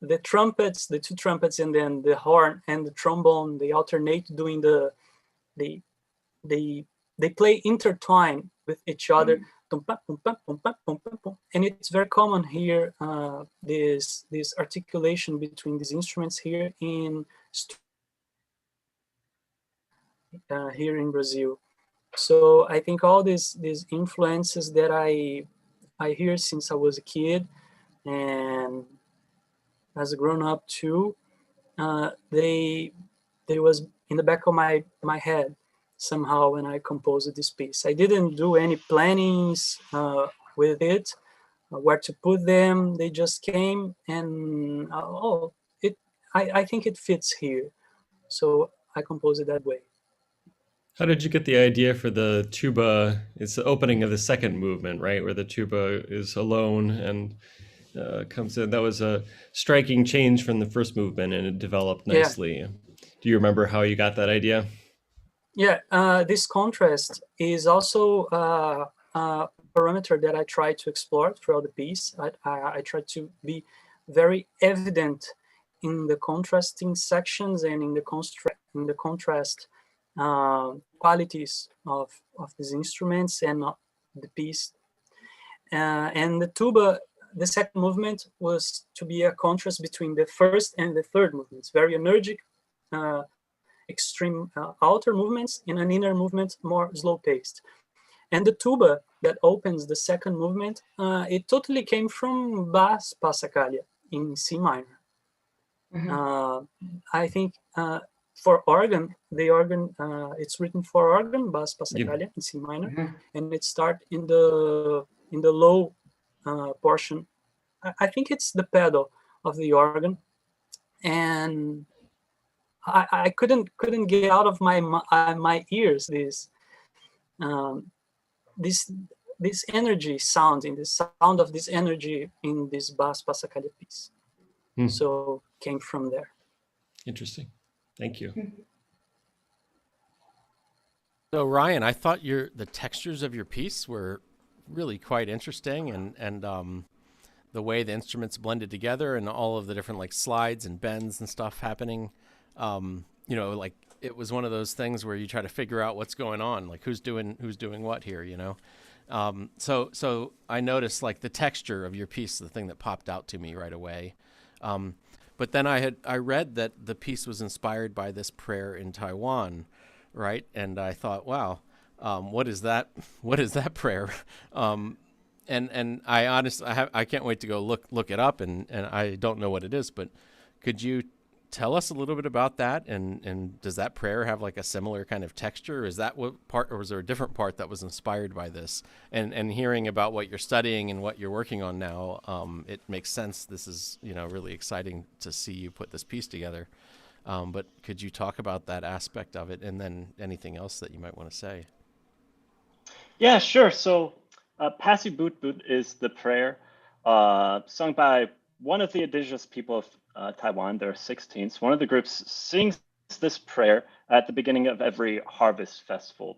the trumpets, the two trumpets, and then the horn and the trombone, they alternate doing they play intertwine with each other and it's very common here, this articulation between these instruments here here in Brazil. So I think all these influences that I hear since I was a kid, and as a grown up too, they was in the back of my head somehow when I composed this piece. I didn't do any plannings with it, where to put them. They just came, and I think it fits here, so I composed it that way. How did you get the idea for the tuba? It's the opening of the second movement, right, where the tuba is alone and comes in. That was a striking change from the first movement, and it developed nicely. Yeah. Do you remember how you got that idea? Yeah, this contrast is also a parameter that I try to explore throughout the piece. I try to be very evident in the contrasting sections and in the contrast qualities of these instruments and the piece. And the tuba, the second movement, was to be a contrast between the first and the third movements. Very energetic, extreme outer movements, in an inner movement more slow-paced. And the tuba that opens the second movement, it totally came from Bass Passacaglia in C minor. Mm-hmm. I think for organ, the organ, it's written for organ, Bass Passacaglia in C minor, mm-hmm. and it starts in the low portion. I think it's the pedal of the organ, and I couldn't get out of my ears this energy sound, in the sound of this energy in this Bass Passacaglia piece. So came from there. Interesting. Thank you. So Ryan, I thought the textures of your piece were really quite interesting, and the way the instruments blended together and all of the different like slides and bends and stuff happening. Like it was one of those things where you try to figure out what's going on, like who's doing what here, So I noticed like the texture of your piece, the thing that popped out to me right away. But then I read that the piece was inspired by this prayer in Taiwan, right? And I thought, wow, what is that? What is that prayer? And I honestly, I can't wait to go look it up, and I don't know what it is, but could you tell us a little bit about that? And does that prayer have like a similar kind of texture? Is that what part, or was there a different part that was inspired by this? And hearing about what you're studying and what you're working on now, it makes sense. This is, really exciting to see you put this piece together. But could you talk about that aspect of it, and then anything else that you might want to say? Yeah, sure. So Pasi Boot Boot is the prayer sung by one of the indigenous people of Taiwan. There are 16. So one of the groups sings this prayer at the beginning of every harvest festival.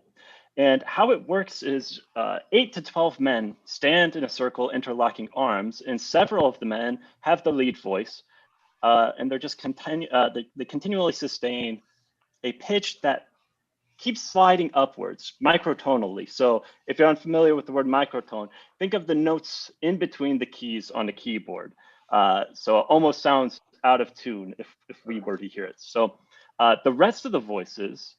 And how it works is 8 to 12 men stand in a circle, interlocking arms, and several of the men have the lead voice. And they're just they continually sustain a pitch that keeps sliding upwards microtonally. So if you're unfamiliar with the word microtone, think of the notes in between the keys on the keyboard. So it almost sounds out of tune if we were to hear it. So the rest of the voices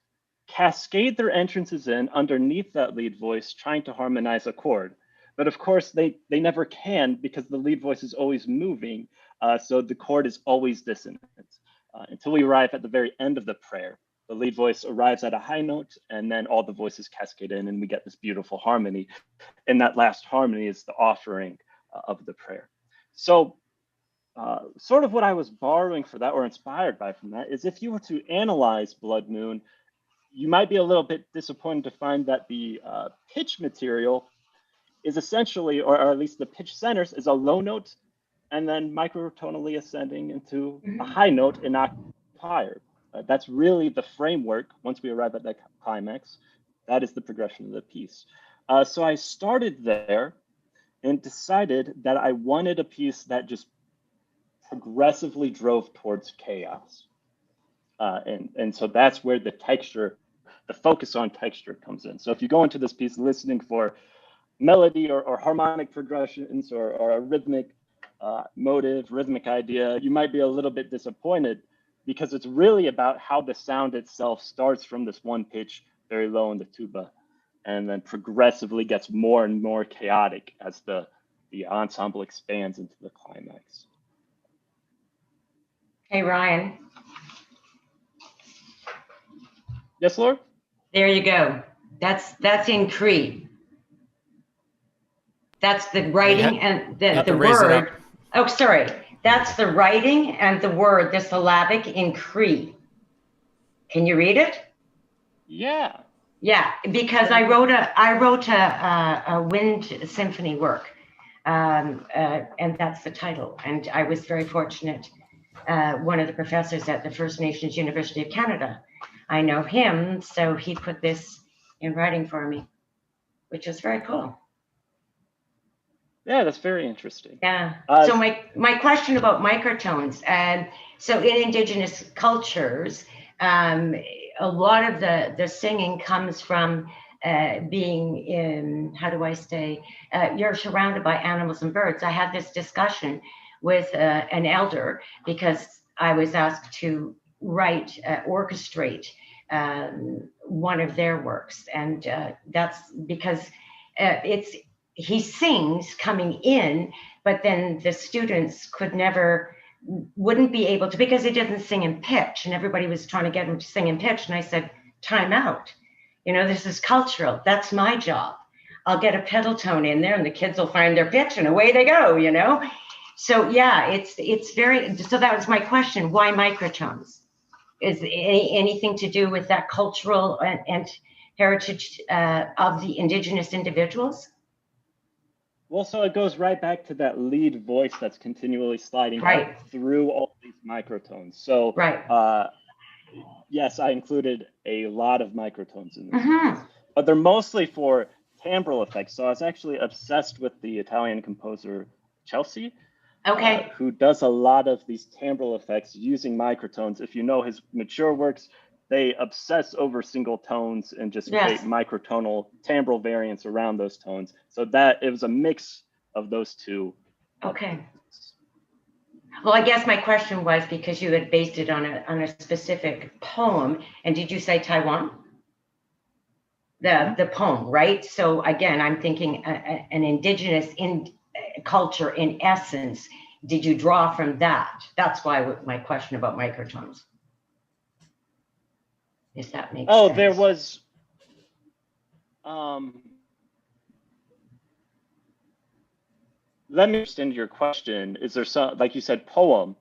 cascade their entrances in underneath that lead voice, trying to harmonize a chord. But of course, they never can, because the lead voice is always moving. So the chord is always dissonant until we arrive at the very end of the prayer. The lead voice arrives at a high note, and then all the voices cascade in, and we get this beautiful harmony. And that last harmony is the offering of the prayer. So sort of what I was borrowing for that, or inspired by from that, is if you were to analyze Blood Moon, you might be a little bit disappointed to find that the pitch material is essentially, or at least the pitch centers, is a low note, and then microtonally ascending into a high note in octave higher. That's really the framework. Once we arrive at that climax, that is the progression of the piece. So I started there and decided that I wanted a piece that just progressively drove towards chaos. And so that's where the texture, the focus on texture comes in. So if you go into this piece listening for melody or harmonic progressions or a rhythmic motive, rhythmic idea, you might be a little bit disappointed because it's really about how the sound itself starts from this one pitch very low in the tuba and then progressively gets more and more chaotic as the ensemble expands into the climax. Hey, Ryan. Yes, Laura? There you go. That's in Cree. That's the writing and the word. Oh, sorry. That's the writing and the word, the syllabic in Cree. Can you read it? Yeah. Yeah, because I wrote a wind symphony work, and that's the title. And I was very fortunate. One of the professors at the First Nations University of Canada, I know him, so he put this in writing for me, which is very cool. Yeah, that's very interesting. Yeah. So my question about microtones, so in Indigenous cultures, a lot of the singing comes from being in, how do I say, you're surrounded by animals and birds. I had this discussion with an elder because I was asked to orchestrate one of their works. And that's because he sings coming in, but then the students wouldn't be able to, because he didn't sing in pitch, and everybody was trying to get him to sing in pitch. And I said, time out. This is cultural. That's my job. I'll get a pedal tone in there and the kids will find their pitch and away they go, So yeah, it's very, so that was my question. Why microtones? Is anything to do with that cultural and heritage of the Indigenous individuals? Well, so it goes right back to that lead voice that's continually sliding out through all these microtones. So, yes, I included a lot of microtones in this, but they're mostly for timbral effects. So I was actually obsessed with the Italian composer Chelsea, who does a lot of these timbral effects using microtones. If you know his mature works, they obsess over single tones and just create microtonal timbral variants around those tones. So that it was a mix of those two. Okay. Well, I guess my question was because you had based it on a specific poem, and did you say Taiwan? The poem, right? So again, I'm thinking an Indigenous culture in essence. Did you draw from that? That's why my question about microtones. If that makes sense. There was, let me understand your question. Is there some, like you said, poem?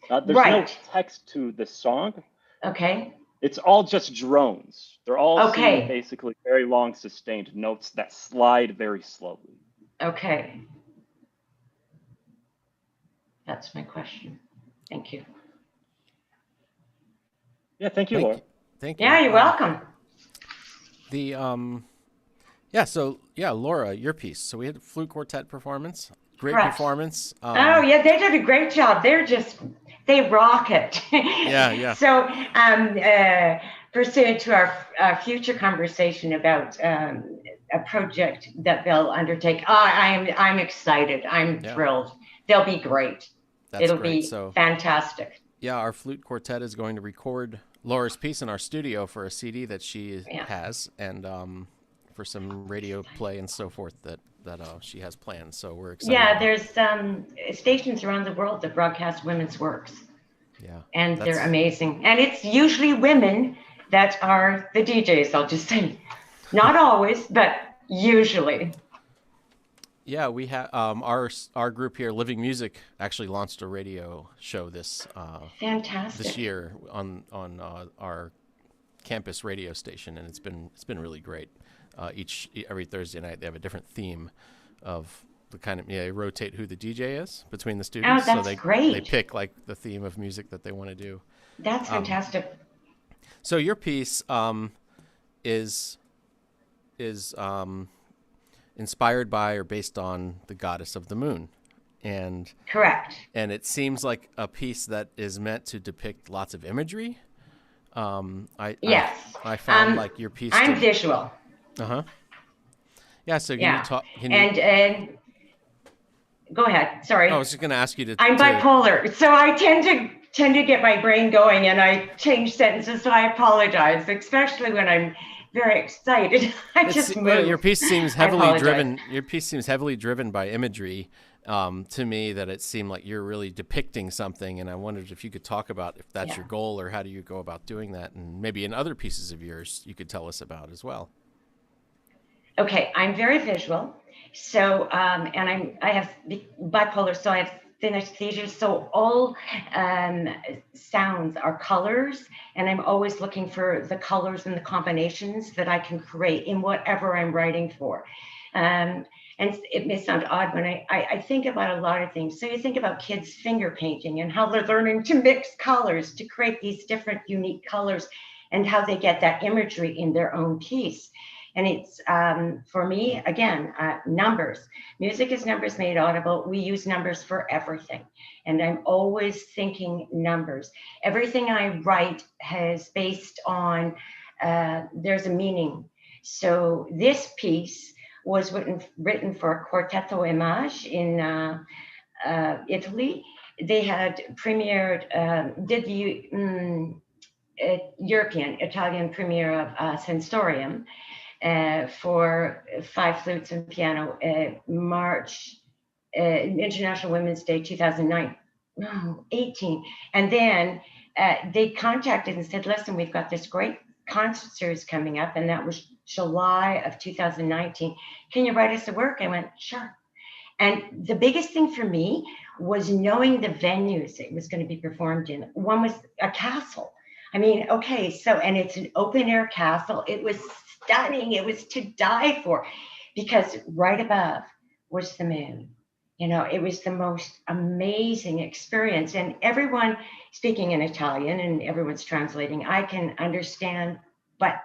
There's no text to the song. Okay. It's all just drones. They're all singing basically very long sustained notes that slide very slowly. Okay. That's my question. Thank you. Yeah, thank you, Laura. Thank you. Yeah, you're welcome. Laura, your piece. So we had a flute quartet performance. Great performance. They did a great job. They rock it. Yeah. So, pursuant to our future conversation about a project that they'll undertake, I'm excited. I'm thrilled. They'll be great. It'll be fantastic. Yeah, our flute quartet is going to record Laura's piece in our studio for a CD that she has, and for some radio play and so forth that she has planned. So we're excited. Yeah, there's stations around the world that broadcast women's works. Yeah, and they're amazing. And it's usually women that are the DJs. I'll just say, not always, but usually. Yeah, we have our group here, Living Music, actually launched a radio show this year on our campus radio station, and it's been really great. Every Thursday night they have a different theme of the kind of they rotate who the DJ is between the students. Oh, that's great. They pick like the theme of music that they want to do. That's fantastic. So your piece is inspired by or based on the goddess of the moon, and correct. And it seems like a piece that is meant to depict lots of imagery. I found like your piece. I'm visual. Yeah. So can you Yeah. talk? And go ahead. Sorry. I was just going to ask you to. I'm bipolar, so I tend to get my brain going, and I change sentences. So I apologize, especially when I'm very excited. I just move. Your piece seems heavily driven. Your piece seems heavily driven by imagery. To me, that it seemed like you're really depicting something, and I wondered if you could talk about if that's your goal, or how do you go about doing that, and maybe in other pieces of yours you could tell us about as well. Okay, I'm very visual, so and I have bipolar, so I have synesthesia. So all sounds are colors, and I'm always looking for the colors and the combinations that I can create in whatever I'm writing for. And it may sound odd when I think about a lot of things. So you think about kids finger painting and how they're learning to mix colors to create these different unique colors, and how they get that imagery in their own piece. And it's, for me, again, numbers. Music is numbers made audible. We use numbers for everything. And I'm always thinking numbers. Everything I write has based on, there's a meaning. So this piece was written for Quartetto Image in Italy. They had premiered, did the European, Italian premiere of Sensorium. For 5 flutes and piano, March, International Women's Day 2018. And then they contacted and said, listen, we've got this great concert series coming up. And that was July of 2019. Can you write us a work? I went, sure. And the biggest thing for me was knowing the venues it was going to be performed in. One was a castle. I mean, okay, so, and it's an open air castle. It was stunning. It was to die for, because right above was the moon. You know, it was the most amazing experience. And everyone speaking in Italian and everyone's translating, I can understand, but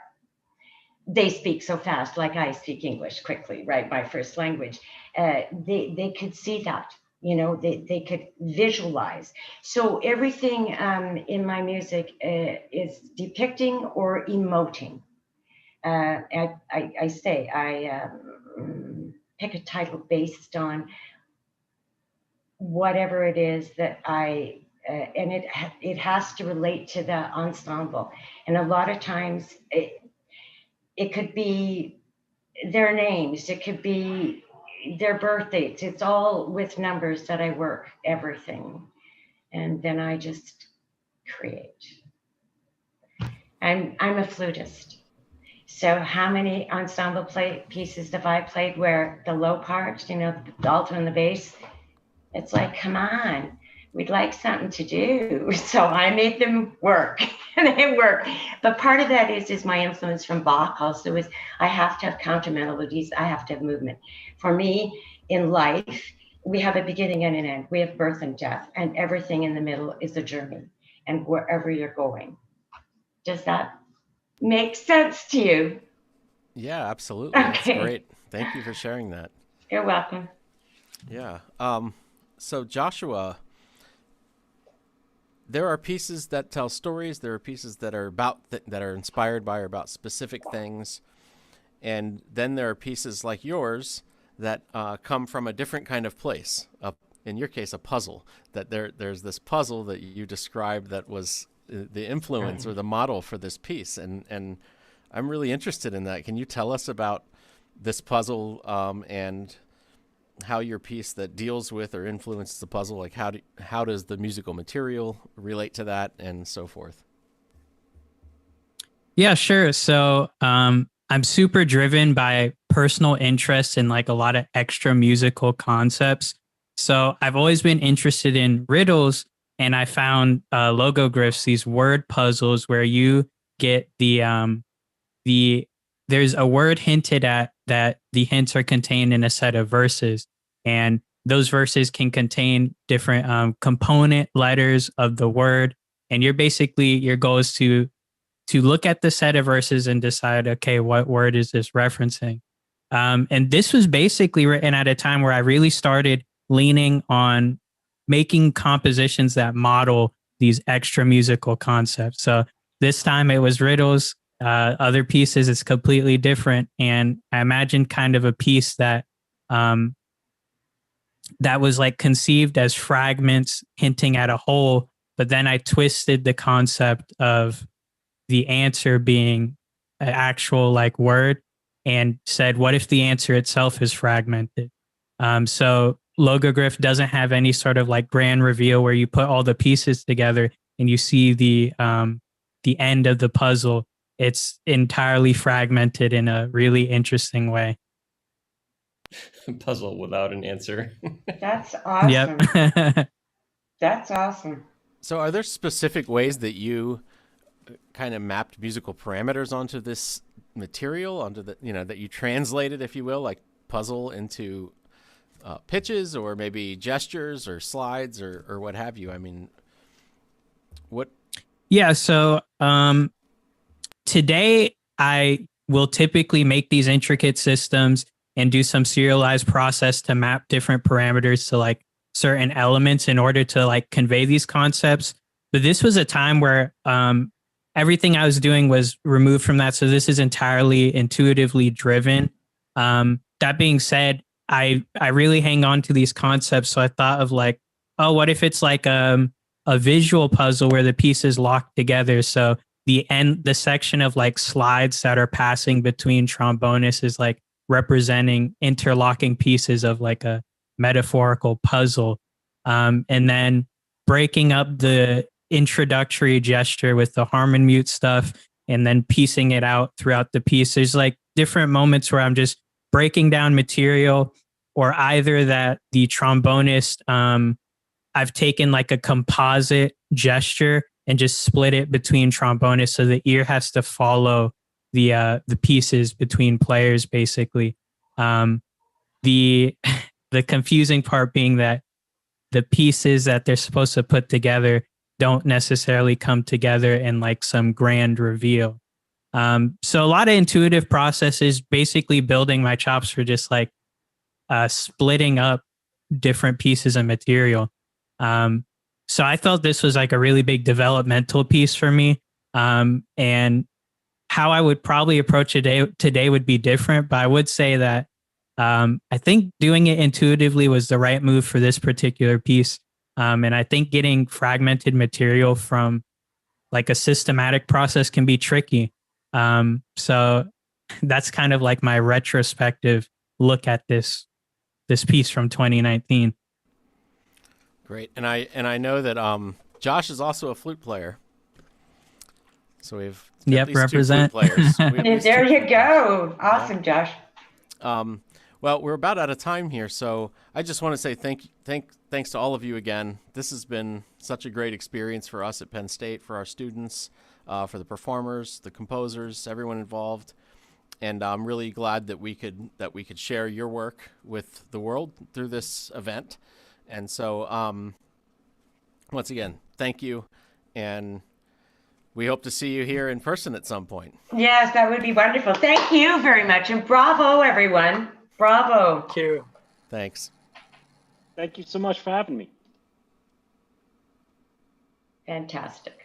they speak so fast, like I speak English quickly, right? My first language. They could see that, you know, they could visualize. So everything in my music is depicting or emoting. I pick a title based on whatever it is that and it has to relate to the ensemble. And a lot of times it could be their names, it could be their birth dates. It's all with numbers that I work everything. And then I just create. I'm a flutist. So how many ensemble pieces have I played where the low part, you know, the alto and the bass, it's like, come on, we'd like something to do. So I make them work, and they work. But part of that is my influence from Bach also is I have to have counter melodies. I have to have movement. For me, in life, we have a beginning and an end. We have birth and death, and everything in the middle is a journey, and wherever you're going. Does that make sense to you? Yeah, absolutely. Okay. That's great. Thank you for sharing that. You're welcome. Yeah. So Joshua, there are pieces that tell stories. There are pieces that are about that are inspired by or about specific things, and then there are pieces like yours that come from a different kind of place. In your case, a puzzle. That there's this puzzle that you described that was the influence or the model for this piece, and I'm really interested in that. Can you tell us about this puzzle and how your piece that deals with or influences the puzzle, like how does the musical material relate to that, and so forth? Yeah, sure. So I'm super driven by personal interest in like a lot of extra musical concepts. So I've always been interested in riddles, and I found logogryphs, these word puzzles where you get there's a word hinted at that the hints are contained in a set of verses, and those verses can contain different component letters of the word. And your goal is to look at the set of verses and decide, okay, what word is this referencing? And this was basically written at a time where I really started leaning on making compositions that model these extra musical concepts. So this time it was riddles. Other pieces, it's completely different. And I imagine kind of a piece that that was like conceived as fragments hinting at a whole, but then I twisted the concept of the answer being an actual like word and said, what if the answer itself is fragmented? So Logogryph doesn't have any sort of like grand reveal where you put all the pieces together and you see the end of the puzzle. It's entirely fragmented in a really interesting way. Puzzle without an answer. That's awesome. Yep. That's awesome. So are there specific ways that you kind of mapped musical parameters onto this material, onto the, that you translated, if you will, like puzzle into pitches or maybe gestures or slides or what have you? I mean, what? Yeah. So today I will typically make these intricate systems and do some serialized process to map different parameters to like certain elements in order to like convey these concepts. But this was a time where everything I was doing was removed from that. So this is entirely intuitively driven. That being said, I really hang on to these concepts. So I thought of like, oh, what if it's like a visual puzzle where the pieces lock together? So the section of like slides that are passing between trombonists is like representing interlocking pieces of like a metaphorical puzzle. And then breaking up the introductory gesture with the harmon mute stuff and then piecing it out throughout the piece. There's like different moments where I'm just breaking down material, or either that the trombonist, I've taken like a composite gesture and just split it between trombonists, so the ear has to follow the pieces between players, basically. The confusing part being that the pieces that they're supposed to put together don't necessarily come together in like some grand reveal. So a lot of intuitive processes, basically building my chops for just like splitting up different pieces of material. So I felt this was like a really big developmental piece for me. And how I would probably approach it today would be different, but I would say that I think doing it intuitively was the right move for this particular piece. And I think getting fragmented material from like a systematic process can be tricky. So that's kind of like my retrospective look at this piece from 2019. Great. And I know that Josh is also a flute player. So we've represent. Two flute players. There you go. Awesome, Josh. Well, we're about out of time here, so I just want to say thanks to all of you again. This has been such a great experience for us at Penn State, for our students, for the performers, the composers, everyone involved, and I'm really glad that we could share your work with the world through this event. And so, once again, thank you, and we hope to see you here in person at some point. Yes, that would be wonderful. Thank you very much, and bravo, everyone. Bravo. Thank you. Thanks. Thank you so much for having me. Fantastic.